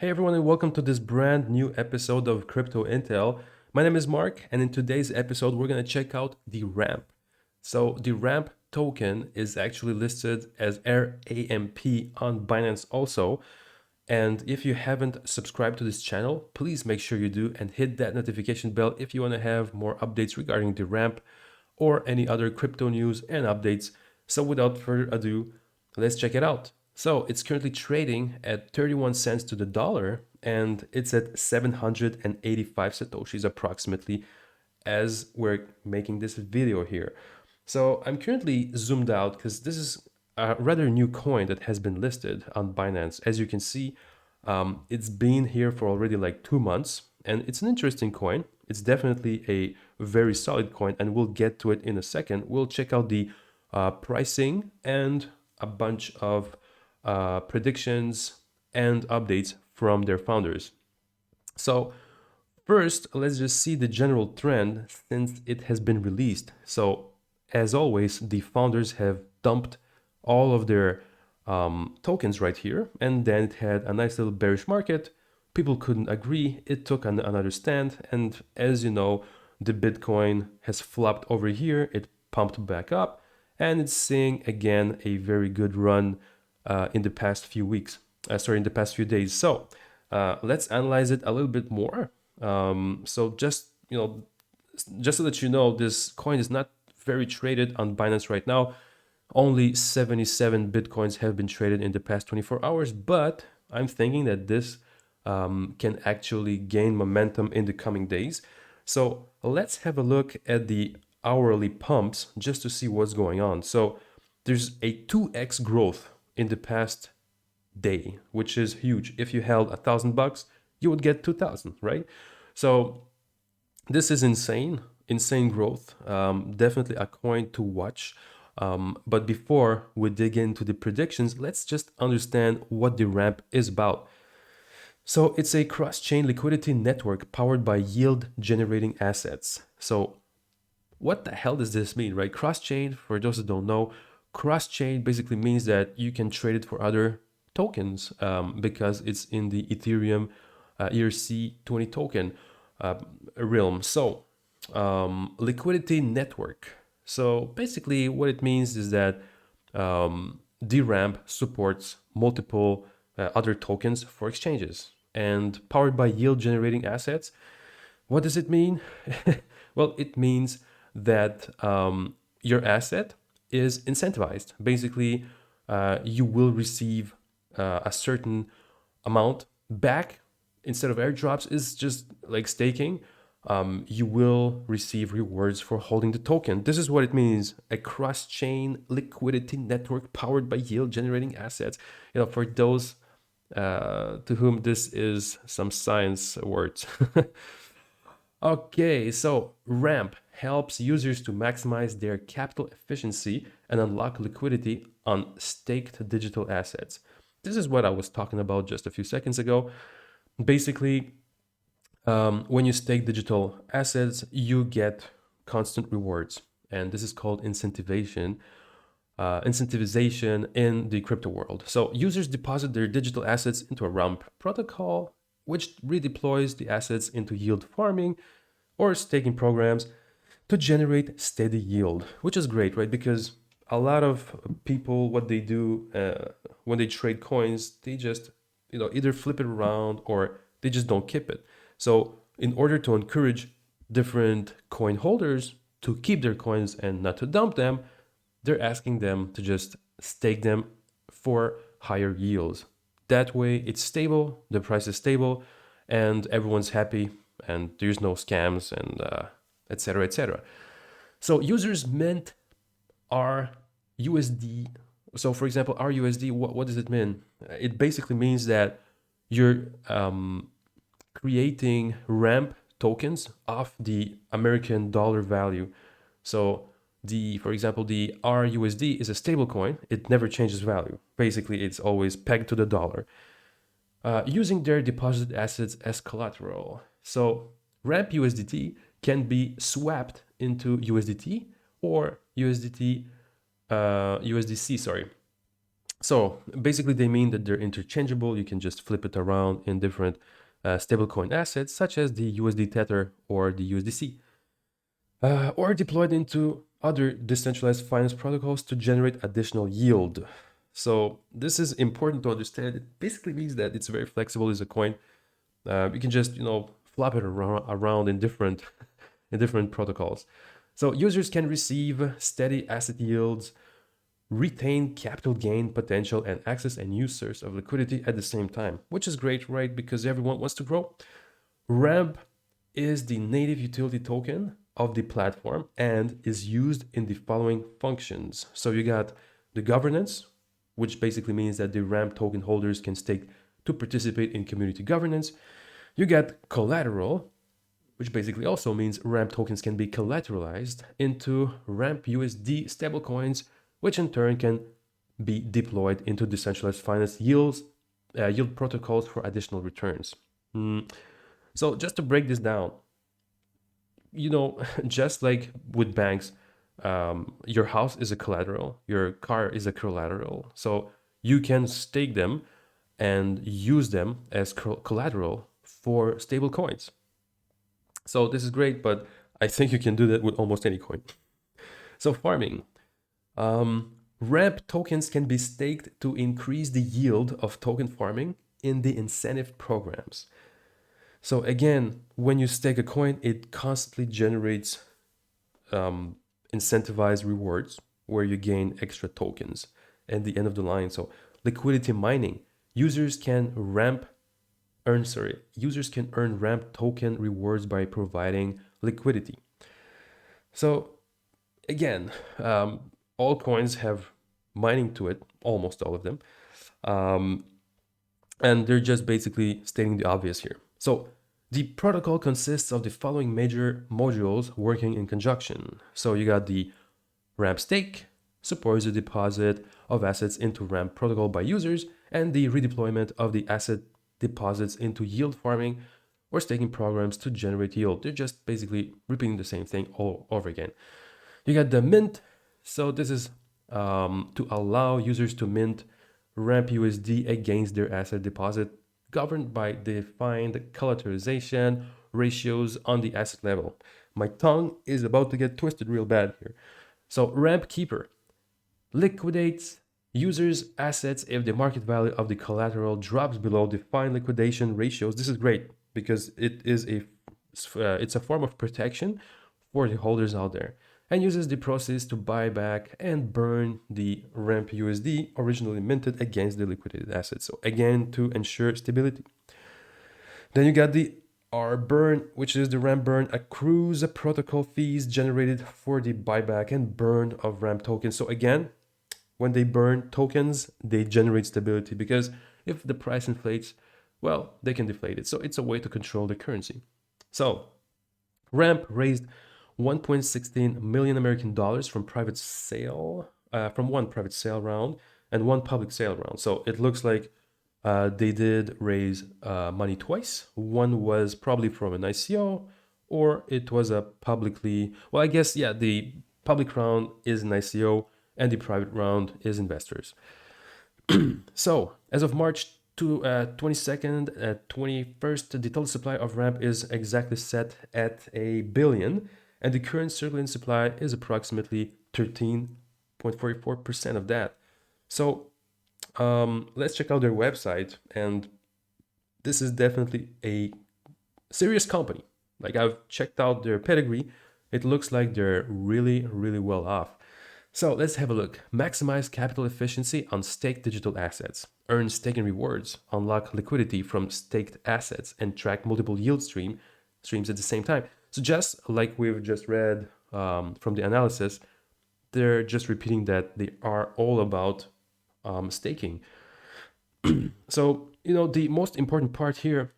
Hey everyone, and welcome to this brand new episode of Crypto Intel. My name is Mark, and in today's episode, we're going to check out the ramp. So, the ramp token is actually listed as RAMP on Binance also. And if you haven't subscribed to this channel, please make sure you do and hit that notification bell if you want to have more updates regarding the ramp or any other crypto news and updates. So, without further ado, let's check it out. So it's currently trading at 31 cents to the dollar, and it's at 785 Satoshis approximately as we're making this video here. So I'm currently zoomed out because this is a rather new coin that has been listed on Binance. As you can see, it's been here for already like 2 months, and it's an interesting coin. It's definitely a very solid coin, and we'll get to it in a second. We'll check out the pricing and a bunch of predictions and updates from their founders. So first, let's just see the general trend since it has been released. So as always, the founders have dumped all of their tokens right here, and then it had a nice little bearish market. People couldn't agree. It took another stand, and as you know, the Bitcoin has flopped over here. It pumped back up, and it's seeing again a very good run in the past few weeks. In the past few days. So let's analyze it a little bit more. So just so that you know, this coin is not very traded on Binance right now. Only 77 Bitcoins have been traded in the past 24 hours, but I'm thinking that this can actually gain momentum in the coming days. So let's have a look at the hourly pumps just to see what's going on. So there's a 2x growth in the past day, which is huge. If you held $1,000, you would get 2,000, right? So this is insane growth. Definitely a coin to watch. But before we dig into the predictions, let's just understand what the ramp is about. So it's a cross-chain liquidity network powered by yield-generating assets. So what the hell does this mean, right? Cross-chain, for those that don't know, cross-chain basically means that you can trade it for other tokens because it's in the Ethereum ERC20 token realm. So liquidity network. So basically what it means is that DRAMP supports multiple other tokens for exchanges and powered by yield generating assets. What does it mean? Well, it means that your asset is incentivized. Basically, you will receive a certain amount back instead of airdrops. Is just like staking. You will receive rewards for holding the token. This is what it means: a cross-chain liquidity network powered by yield-generating assets. For those to whom this is some science words. Okay, so RAMP helps users to maximize their capital efficiency and unlock liquidity on staked digital assets. This is what I was talking about just a few seconds ago. Basically, when you stake digital assets, you get constant rewards, and this is called incentivization in the crypto world. So users deposit their digital assets into a RAMP protocol, which redeploys the assets into yield farming or staking programs to generate steady yield, which is great, right? Because a lot of people, what they do when they trade coins, they just either flip it around or they just don't keep it. So in order to encourage different coin holders to keep their coins and not to dump them, they're asking them to just stake them for higher yields. That way it's stable, the price is stable, and everyone's happy, and there's no scams and etc. etc. So users mint RUSD. So for example, RUSD, what does it mean? It basically means that you're creating RAMP tokens off the American dollar value. So for example, the RUSD is a stable coin. It never changes value. Basically, it's always pegged to the dollar. Using their deposited assets as collateral. So RAMP USDT can be swapped into USDT or USDC, sorry. So basically, they mean that they're interchangeable. You can just flip it around in different stablecoin assets, such as the USD Tether or the USDC, or deployed into other decentralized finance protocols to generate additional yield. So this is important to understand. It basically means that it's very flexible as a coin. You can just flop it around in different in different protocols. So users can receive steady asset yields, retain capital gain potential, and access a new source of liquidity at the same time, which is great, right? Because everyone wants to grow. RAMP is the native utility token of the platform and is used in the following functions. So you got the governance, which basically means that the RAMP token holders can stake to participate in community governance. You got collateral, which basically also means RAMP tokens can be collateralized into RAMP USD stablecoins, which in turn can be deployed into decentralized finance yield protocols for additional returns. So just to break this down, just like with banks, your house is a collateral, your car is a collateral. So you can stake them and use them as collateral for stable coins. So this is great, but I think you can do that with almost any coin. So farming. RAMP tokens can be staked to increase the yield of token farming in the incentive programs. So again, when you stake a coin, it constantly generates incentivized rewards where you gain extra tokens at the end of the line. So liquidity mining, users can earn RAMP token rewards by providing liquidity. So again, all coins have mining to it, almost all of them. And they're just basically stating the obvious here. So the protocol consists of the following major modules working in conjunction. So you got the RAMP stake, supports the deposit of assets into RAMP protocol by users, and the redeployment of the asset deposits into yield farming or staking programs to generate yield. They're just basically repeating the same thing all over again. You got the mint. So this is to allow users to mint RAMP USD against their asset deposit, governed by defined collateralization ratios on the asset level. My tongue is about to get twisted real bad here. So RAMP Keeper liquidates users' assets if the market value of the collateral drops below defined liquidation ratios. This is great because it's a form of protection for the holders out there, and uses the proceeds to buy back and burn the RAMP USD originally minted against the liquidated assets. So again, to ensure stability. Then you got the R burn, which is the RAMP burn accrues protocol fees generated for the buyback and burn of RAMP tokens. So again, when they burn tokens, they generate stability because if the price inflates, well, they can deflate it. So it's a way to control the currency. So RAMP raised 1.16 million American dollars from from one private sale round and one public sale round. So it looks like they did raise money twice. One was probably from an ICO, or it was a I guess, yeah, the public round is an ICO and the private round is investors. So as of March 22nd, 21st, the total supply of RAMP is exactly set at 1 billion, and the current circulating supply is approximately 13.44% of that. So let's check out their website, and this is definitely a serious company. Like, I've checked out their pedigree. It looks like they're really, really well off. So let's have a look. Maximize capital efficiency on staked digital assets. Earn staking rewards. Unlock liquidity from staked assets and track multiple yield streams at the same time. So just like we've just read from the analysis, they're just repeating that they are all about staking. So, the most important part here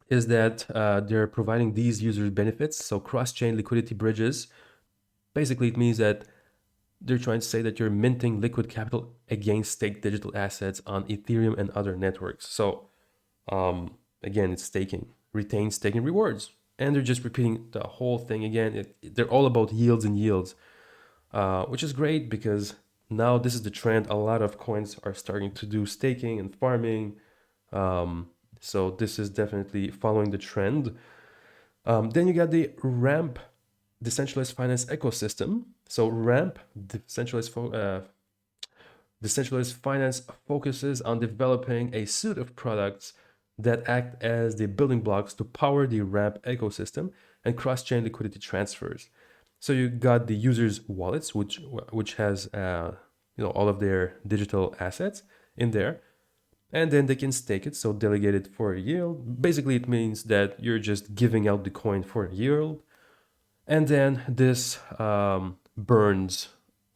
is that they're providing these user benefits. So cross-chain liquidity bridges. Basically, it means that they're trying to say that you're minting liquid capital against staked digital assets on Ethereum and other networks. So again, it's staking, retain staking rewards. And they're just repeating the whole thing again. They're all about yields and yields, which is great because Now this is the trend. A lot of coins are starting to do staking and farming. So this is definitely following the trend. Then you got the ramp decentralized finance ecosystem. So ramp decentralized finance focuses on developing a suite of products that act as the building blocks to power the ramp ecosystem and cross-chain liquidity transfers. So you got the users' wallets, which has all of their digital assets in there, and then they can stake it, so delegate it for a yield. Basically, it means that you're just giving out the coin for a yield, and then this burns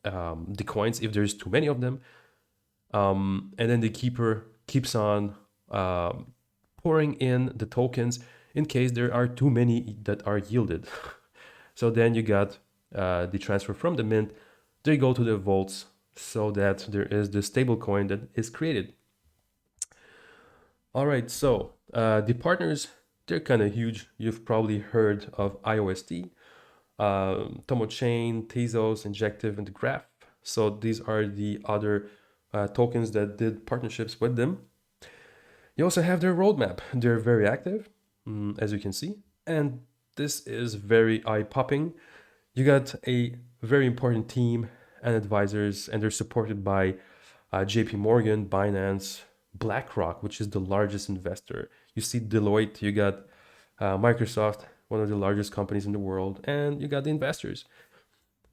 the coins if there's too many of them, and then the keeper keeps on pouring in the tokens in case there are too many that are yielded. So then you got the transfer from the mint, they go to the vaults so that there is the stable coin that is created. All right, so the partners, they're kind of huge. You've probably heard of IOST, Tomo Chain, Tezos, Injective, and the Graph. So these are the other tokens that did partnerships with them. You also have their roadmap. They're very active, as you can see, and this is very eye-popping. You got a very important team and advisors, and they're supported by JP Morgan, Binance, BlackRock, which is the largest investor. You see Deloitte, you got Microsoft, one of the largest companies in the world, and you got the investors.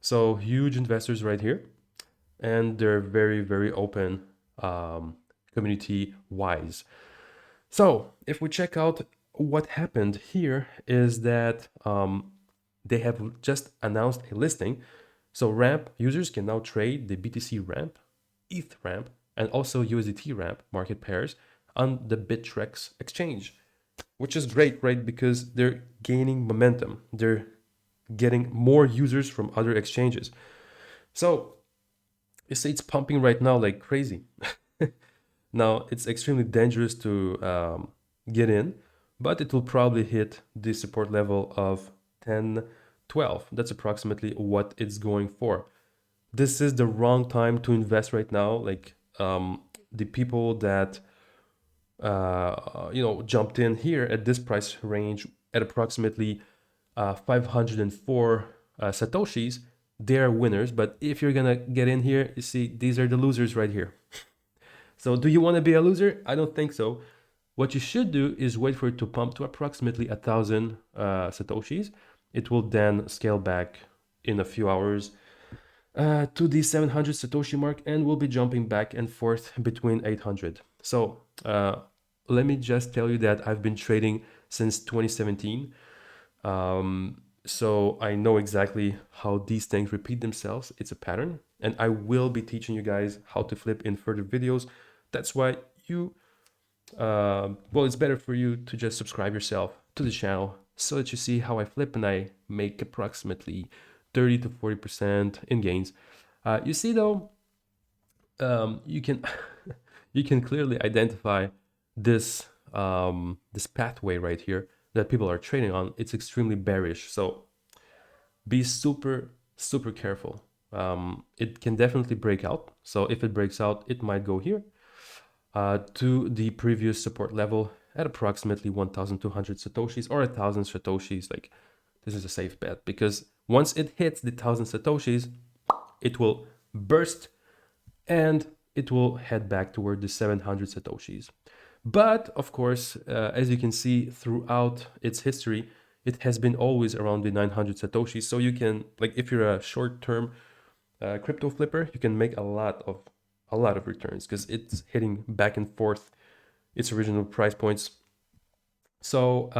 So huge investors right here, and they're very, very open, community wise. So if we check out what happened here is that they have just announced a listing. So ramp users can now trade the BTC ramp, ETH ramp, and also USDT ramp market pairs on the Bittrex exchange, which is great, right? Because they're gaining momentum. They're getting more users from other exchanges. So you see it's pumping right now like crazy. Now it's extremely dangerous to get in, but it will probably hit the support level of 10, 12. That's approximately what it's going for. This is the wrong time to invest right now. Like the people that jumped in here at this price range at approximately 504 satoshis, they're winners. But if you're gonna get in here, you see these are the losers right here. So do you want to be a loser? I don't think so. What you should do is wait for it to pump to approximately 1,000 satoshis. It will then scale back in a few hours to the 700 satoshi mark, and we'll be jumping back and forth between 800. So let me just tell you that I've been trading since 2017. So I know exactly how these things repeat themselves. It's a pattern, and I will be teaching you guys how to flip in further videos. That's why it's better for you to just subscribe yourself to the channel so that you see how I flip and I make approximately 30 to 40% in gains. You see though, you can you can clearly identify this this pathway right here that people are trading on. It's extremely bearish, so be super careful. It can definitely break out. So if it breaks out, it might go here to the previous support level at approximately 1,200 satoshis or 1,000 satoshis. Like this is a safe bet because once it hits the 1,000 satoshis, it will burst and it will head back toward the 700 satoshis. But of course, as you can see throughout its history, it has been always around the 900 satoshis. So you can, like, if you're a short-term crypto flipper, you can make a lot of returns because it's hitting back and forth its original price points. So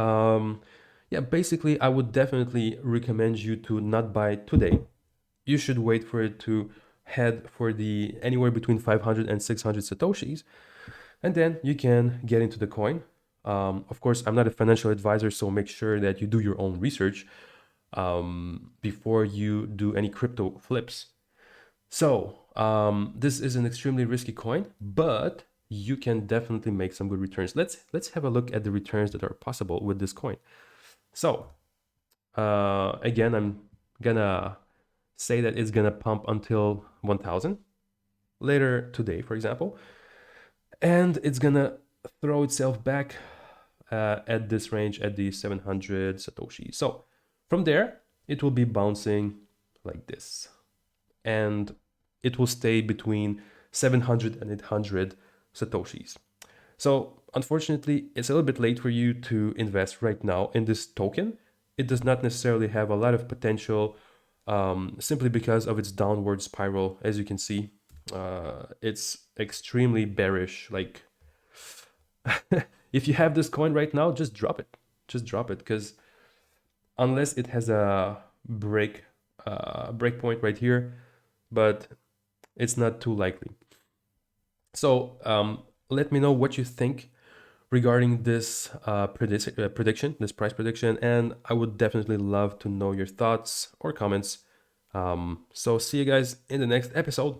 yeah, basically, I would definitely recommend you to not buy today. You should wait for it to head for the anywhere between 500 and 600 satoshis, and then you can get into the coin. Of course, I'm not a financial advisor, so make sure that you do your own research before you do any crypto flips. So this is an extremely risky coin, but you can definitely make some good returns. Let's have a look at the returns that are possible with this coin. So again, I'm gonna say that it's gonna pump until 1,000. later today, for example, and it's gonna throw itself back at this range at the 700 Satoshi. So from there, it will be bouncing like this, and it will stay between 700 and 800 Satoshis. So unfortunately, it's a little bit late for you to invest right now in this token. It does not necessarily have a lot of potential simply because of its downward spiral. As you can see, it's extremely bearish. Like, if you have this coin right now, just drop it. Just drop it, because unless it has a break point right here, but it's not too likely. So let me know what you think regarding this prediction, this price prediction, and I would definitely love to know your thoughts or comments. So see you guys in the next episode.